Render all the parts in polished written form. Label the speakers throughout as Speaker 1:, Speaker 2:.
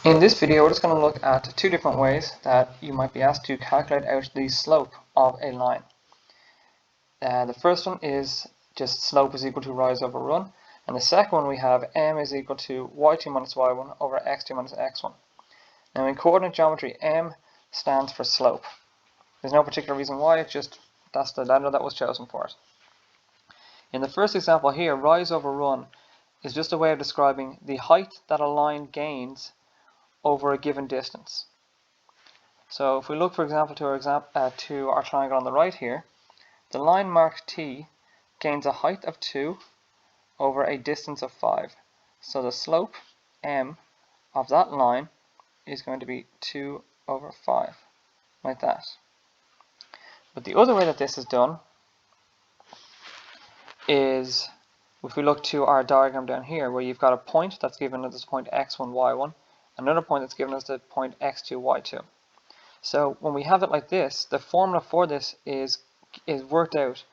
Speaker 1: In this video, we're just going to look at two different ways that you might be asked to calculate out the slope of a line. The first one is just slope is equal to rise over run, and the second one we have m is equal to y2 minus y1 over x2 minus x1. Now in coordinate geometry, m stands for slope. There's no particular reason why, it's just that's the letter that was chosen for it. In the first example here, rise over run is just a way of describing the height that a line gains over a given distance. So if we look, for example, to our triangle on the right here, the line marked T gains a height of 2 over a distance of 5. So the slope m of that line is going to be 2 over 5, like that. But the other way that this is done is if we look to our diagram down here, where you've got a point that's given as the point x1, y1, another point that's given as the point x2, y2. So when we have it like this, the formula for this is worked out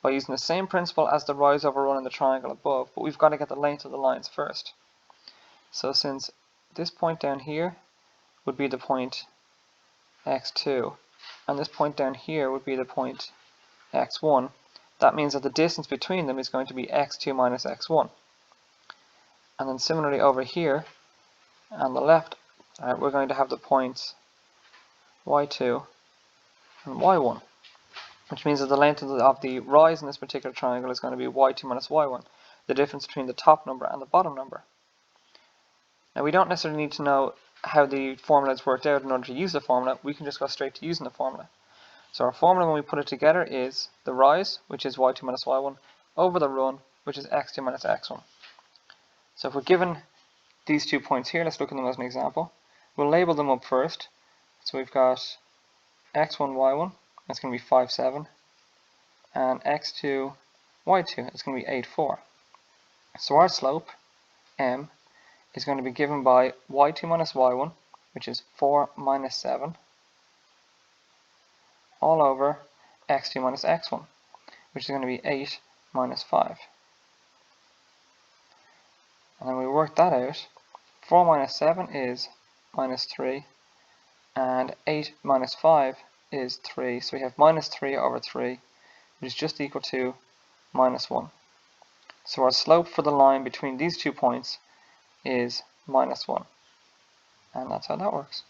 Speaker 1: by using the same principle as the rise over run in the triangle above, but we've got to get the length of the lines first. So since this point down here would be the point x2, and this point down here would be the point x1, that means that the distance between them is going to be x2 minus x1. And then similarly over here on the left, we're going to have the points y2 and y1, which means that the length of the rise in this particular triangle is going to be y2 minus y1, the difference between the top number and the bottom number. Now we don't necessarily need to know how the formula is worked out in order to use the formula, we can just go straight to using the formula. So our formula when we put it together is the rise, which is y2 minus y1, over the run, which is x2 minus x1. So if we're given these 2 points here, let's look at them as an example. We'll label them up first. So we've got x1, y1, that's going to be 5, 7, and x2, y2, it's going to be 8, 4. So our slope, m, is going to be given by y2 minus y1, which is 4 minus 7, all over x2 minus x1, which is going to be 8 minus 5. And then we work that out. 4 minus 7 is minus 3, and 8 minus 5 is 3. So we have minus 3 over 3, which is just equal to minus 1. So our slope for the line between these 2 points is minus 1. And that's how that works.